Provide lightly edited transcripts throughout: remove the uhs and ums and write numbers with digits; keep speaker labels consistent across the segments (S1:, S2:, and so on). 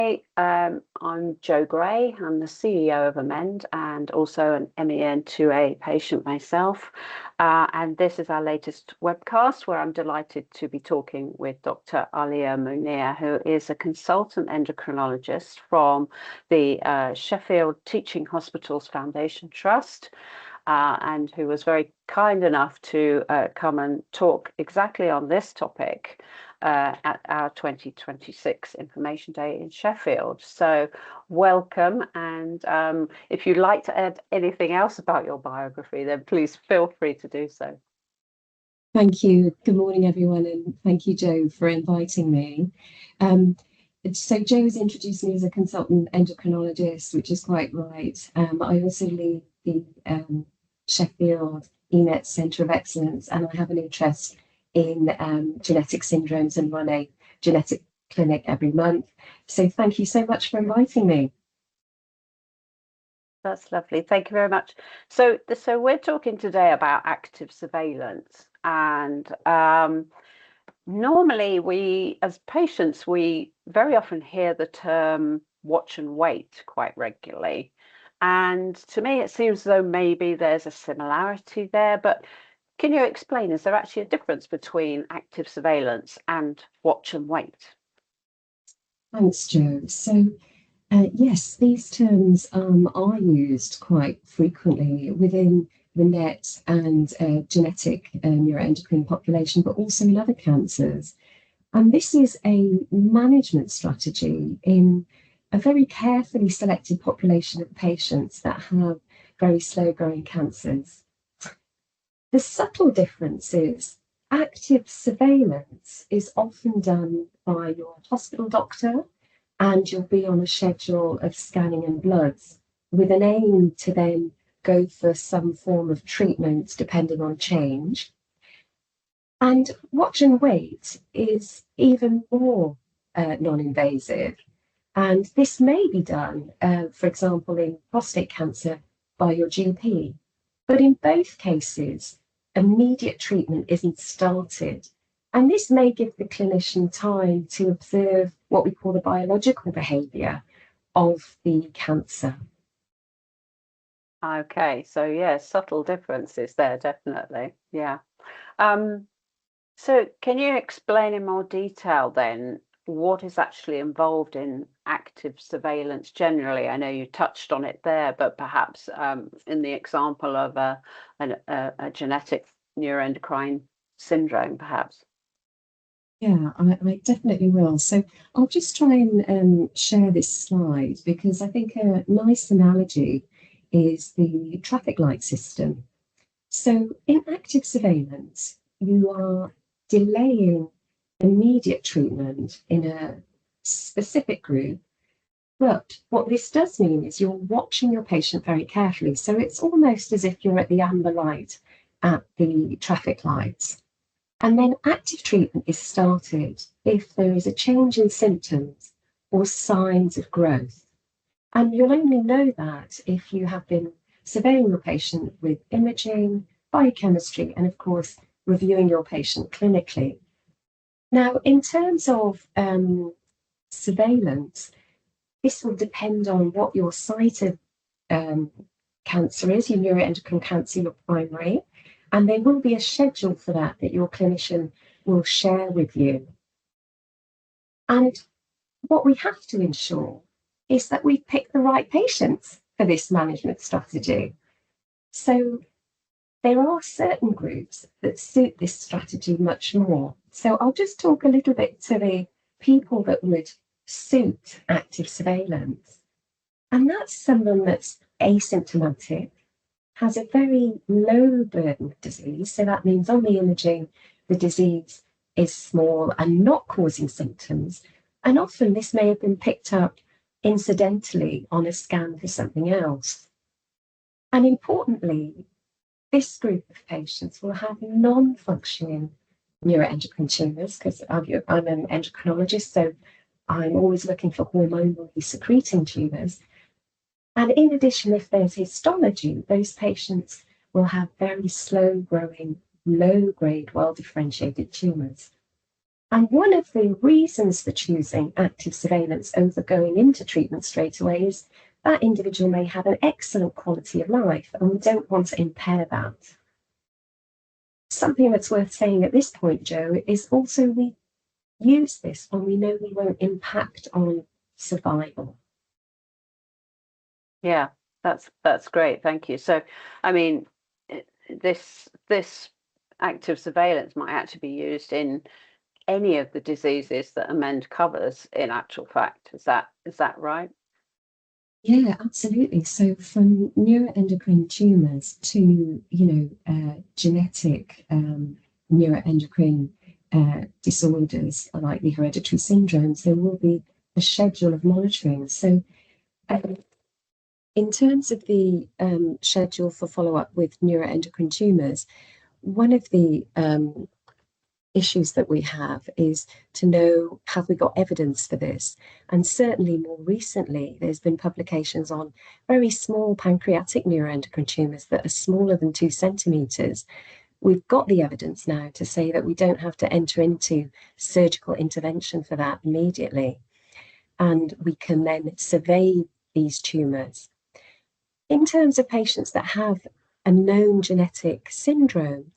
S1: I'm Jo Gray. I'm the CEO of AMEND and also an MEN 2A patient myself. And this is our latest webcast where I'm delighted to be talking with Dr. Alia Munir, who is a consultant endocrinologist from the Sheffield Teaching Hospitals Foundation Trust, and who was very kind enough to come and talk exactly on this topic at our 2026 Information Day in Sheffield. So welcome, and if you'd like to add anything else about your biography, then please feel free to do so.
S2: Thank you. Good morning, everyone, and thank you, Jo, for inviting me. So Jo has introduced me as a consultant endocrinologist, which is quite right. I also lead the Sheffield ENETS Centre of Excellence, and I have an interest in genetic syndromes and run a genetic clinic every month. So thank you so much for inviting me.
S1: That's lovely. Thank you very much. So we're talking today about active surveillance, and normally we, as patients, we very often hear the term watch and wait quite regularly. And to me, it seems as though maybe there's a similarity there, but can you explain, is there actually a difference between active surveillance and watch and wait?
S2: Thanks, Jo. So yes, these terms are used quite frequently within the NET and genetic neuroendocrine population, but also in other cancers. And this is a management strategy in a very carefully selected population of patients that have very slow growing cancers. The subtle difference is active surveillance is often done by your hospital doctor, and you'll be on a schedule of scanning and bloods with an aim to then go for some form of treatment depending on change. And watch and wait is even more non-invasive. And this may be done, for example, in prostate cancer by your GP. But in both cases, immediate treatment isn't started. And this may give the clinician time to observe what we call the biological behaviour of the cancer.
S1: Okay, so yeah, subtle differences there, definitely. Yeah. So can you explain in more detail then what is actually involved in active surveillance generally? I know you touched on it there, but perhaps in the example of a genetic neuroendocrine syndrome, perhaps.
S2: Yeah, I definitely will. So I'll just try and share this slide because I think a nice analogy is the traffic light system. So in active surveillance, you are delaying immediate treatment in a specific group. But what this does mean is you're watching your patient very carefully. So it's almost as if you're at the amber light at the traffic lights. And then active treatment is started if there is a change in symptoms or signs of growth. And you'll only know that if you have been surveying your patient with imaging, biochemistry, and of course, reviewing your patient clinically. Now, in terms of surveillance, this will depend on what your site of cancer is, your neuroendocrine cancer, your primary, and there will be a schedule for that your clinician will share with you. And what we have to ensure is that we pick the right patients for this management strategy. So there are certain groups that suit this strategy much more. So I'll just talk a little bit to the people that would suit active surveillance. And that's someone that's asymptomatic, has a very low burden of disease. So that means on the imaging, the disease is small and not causing symptoms. And often this may have been picked up incidentally on a scan for something else. And importantly, this group of patients will have non-functioning neuroendocrine tumours, because I'm an endocrinologist, so I'm always looking for hormonally secreting tumours. And in addition, if there's histology, those patients will have very slow growing, low grade, well differentiated tumours. And one of the reasons for choosing active surveillance over going into treatment straight away is that individual may have an excellent quality of life, and we don't want to impair that. Something that's worth saying at this point, Joe, is also we use this when we know we won't impact on survival.
S1: Yeah, that's great. Thank you. So, I mean, this active surveillance might actually be used in any of the diseases that AMEND covers, in actual fact. Is that right?
S2: Yeah, absolutely. So from neuroendocrine tumors to, genetic neuroendocrine disorders like the hereditary syndromes, there will be a schedule of monitoring. So um, in terms of the schedule for follow-up with neuroendocrine tumors, one of the issues that we have is to know, have we got evidence for this? And certainly more recently, there's been publications on very small pancreatic neuroendocrine tumors that are smaller than 2 centimeters. We've got the evidence now to say that we don't have to enter into surgical intervention for that immediately. And we can then survey these tumors. In terms of patients that have a known genetic syndrome,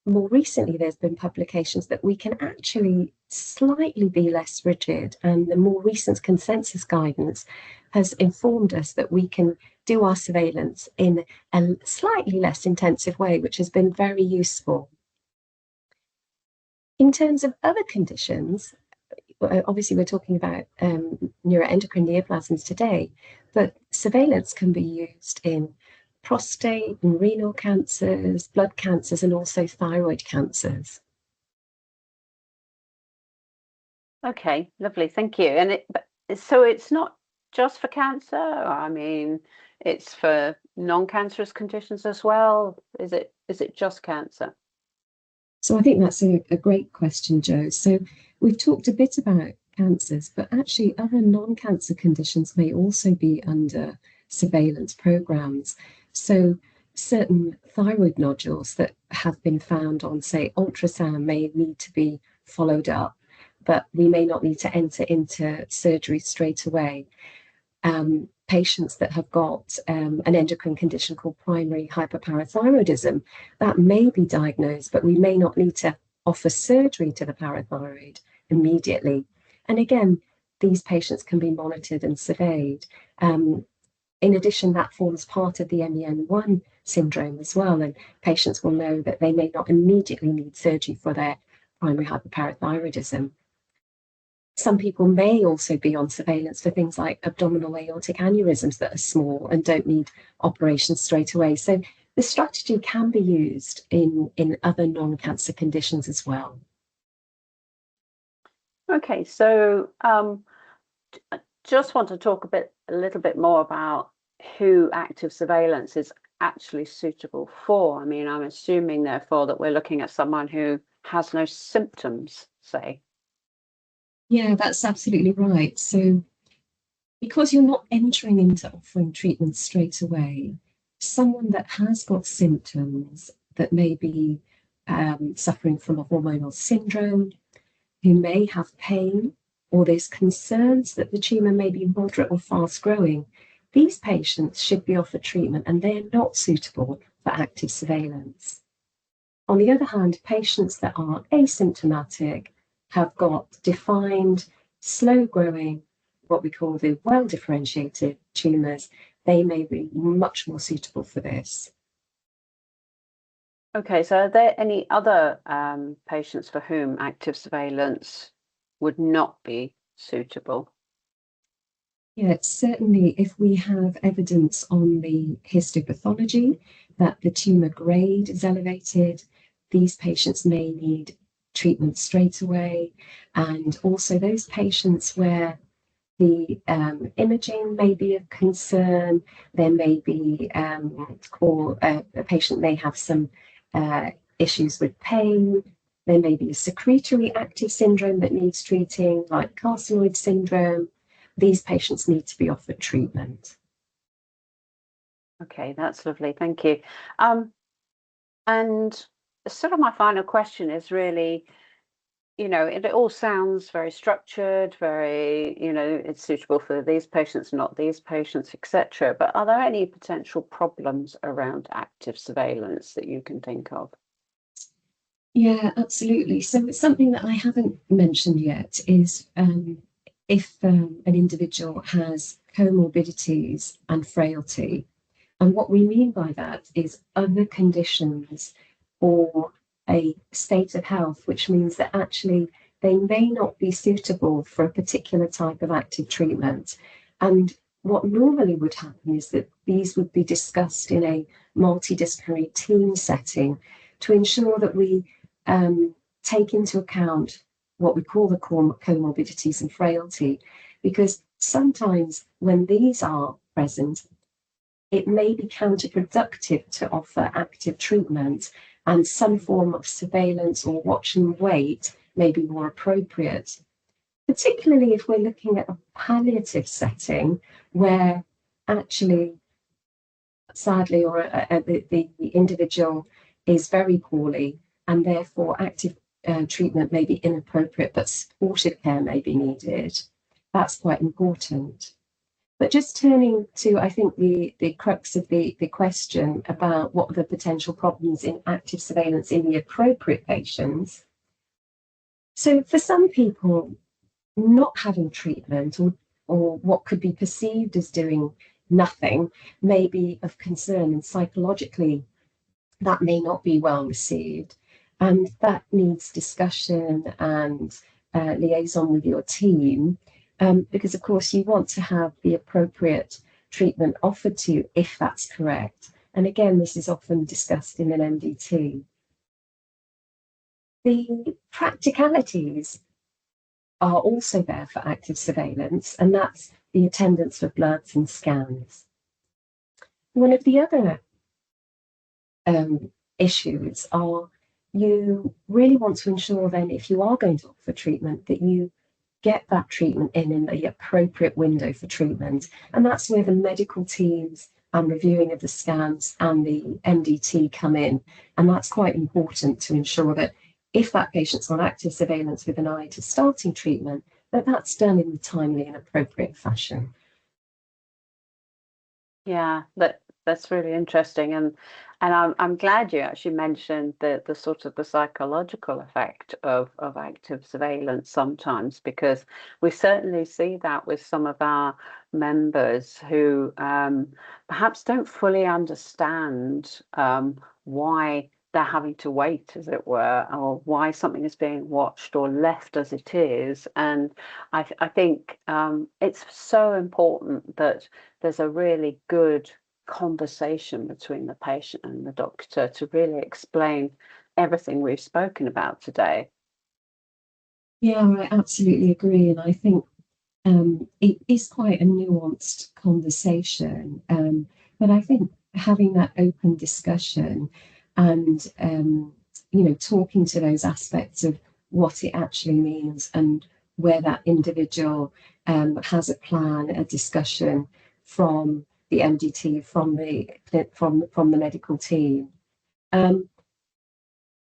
S2: more recently, there's been publications that we can actually slightly be less rigid, and the more recent consensus guidance has informed us that we can do our surveillance in a slightly less intensive way, which has been very useful. In terms of other conditions, obviously we're talking about neuroendocrine neoplasms today, but surveillance can be used in prostate and renal cancers, blood cancers, and also thyroid cancers.
S1: Okay, lovely. Thank you. And so it's not just for cancer. I mean, it's for non-cancerous conditions as well. Is it just cancer?
S2: So I think that's a great question, Joe. So we've talked a bit about cancers, but actually other non-cancer conditions may also be under surveillance programs. So certain thyroid nodules that have been found on, say, ultrasound may need to be followed up, but we may not need to enter into surgery straight away. Patients that have got an endocrine condition called primary hyperparathyroidism, that may be diagnosed, but we may not need to offer surgery to the parathyroid immediately. And again, these patients can be monitored and surveyed. In addition, that forms part of the MEN1 syndrome as well, and patients will know that they may not immediately need surgery for their primary hyperparathyroidism. Some people may also be on surveillance for things like abdominal aortic aneurysms that are small and don't need operations straight away. So the strategy can be used in other non-cancer conditions as well.
S1: Okay, so just want to talk a little bit more about who active surveillance is actually suitable for. I mean, I'm assuming therefore that we're looking at someone who has no symptoms, say.
S2: Yeah, that's absolutely right. So because you're not entering into offering treatment straight away, someone that has got symptoms that may be suffering from a hormonal syndrome, who may have pain, or there's concerns that the tumour may be moderate or fast growing, these patients should be offered treatment and they are not suitable for active surveillance. On the other hand, patients that are asymptomatic, have got defined, slow growing, what we call the well differentiated tumours, they may be much more suitable for this.
S1: Okay, so are there any other patients for whom active surveillance would not be suitable?
S2: Yeah, certainly if we have evidence on the histopathology that the tumour grade is elevated, these patients may need treatment straight away. And also those patients where the imaging may be of concern, there may be, or a patient may have some issues with pain, there may be a secretory active syndrome that needs treating, like carcinoid syndrome. These patients need to be offered treatment.
S1: Okay, that's lovely. Thank you. And sort of my final question is really, you know, it all sounds very structured, very, you know, it's suitable for these patients, not these patients, etc. But are there any potential problems around active surveillance that you can think of?
S2: Yeah, absolutely. So something that I haven't mentioned yet is if an individual has comorbidities and frailty. And what we mean by that is other conditions or a state of health, which means that actually they may not be suitable for a particular type of active treatment. And what normally would happen is that these would be discussed in a multidisciplinary team setting to ensure that we take into account what we call the comorbidities and frailty, because sometimes when these are present, it may be counterproductive to offer active treatment, and some form of surveillance or watch and wait may be more appropriate, particularly if we're looking at a palliative setting where actually, sadly, or the individual is very poorly and therefore active treatment may be inappropriate, but supportive care may be needed. That's quite important. But just turning to, I think, the crux of the question about what are the potential problems in active surveillance in the appropriate patients. So for some people, not having treatment or what could be perceived as doing nothing may be of concern, and psychologically that may not be well received. And that needs discussion and liaison with your team. Because of course you want to have the appropriate treatment offered to you if that's correct. And again, this is often discussed in an MDT. The practicalities are also there for active surveillance, and that's the attendance for bloods and scans. One of the other issues are you really want to ensure then, if you are going to offer treatment, that you get that treatment in the appropriate window for treatment. And that's where the medical teams and reviewing of the scans and the MDT come in. And that's quite important to ensure that if that patient's on active surveillance with an eye to starting treatment, that that's done in a timely and appropriate fashion.
S1: Yeah, that's really interesting, and I'm glad you actually mentioned the sort of the psychological effect of active surveillance sometimes, because we certainly see that with some of our members who perhaps don't fully understand why they're having to wait, as it were, or why something is being watched or left as it is. And I think it's so important that there's a really good conversation between the patient and the doctor to really explain everything we've spoken about today.
S2: Yeah, I absolutely agree. And I think it is quite a nuanced conversation. But I think having that open discussion and, talking to those aspects of what it actually means and where that individual has a plan, a discussion from the MDT, from the medical team. And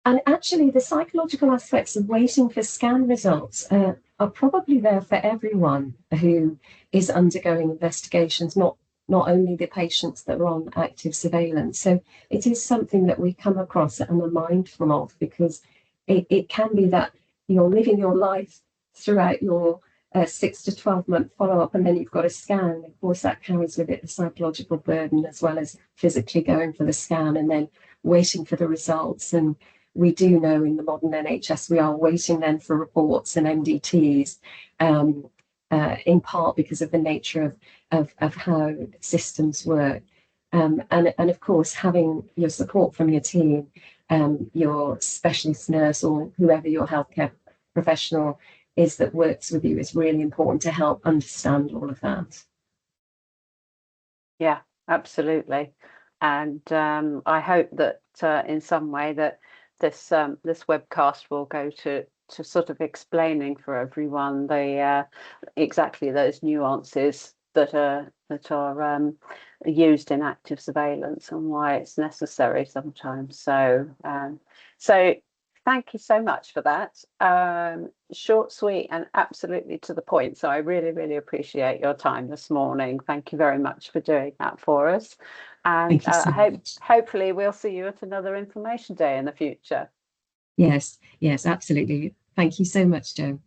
S2: actually, the psychological aspects of waiting for scan results are probably there for everyone who is undergoing investigations, not only the patients that are on active surveillance. So it is something that we come across and are mindful of, because it can be that you're living your life throughout your 6 to 12 month follow-up, and then you've got a scan. Of course, that carries with it the psychological burden, as well as physically going for the scan and then waiting for the results. And we do know in the modern NHS, we are waiting then for reports and MDTs, in part because of the nature of how systems work. And of course, having your support from your team, your specialist nurse or whoever your healthcare professional is that works with you is really important to help understand all of that.
S1: Yeah, absolutely. And I hope that in some way that this webcast will go to sort of explaining for everyone the exactly those nuances that are used in active surveillance and why it's necessary sometimes. So Thank you so much for that. Short, sweet, and absolutely to the point. So I really, really appreciate your time this morning. Thank you very much for doing that for us. And
S2: Thank you so much.
S1: hopefully we'll see you at another information day in the future.
S2: Yes, absolutely. Thank you so much, Jo.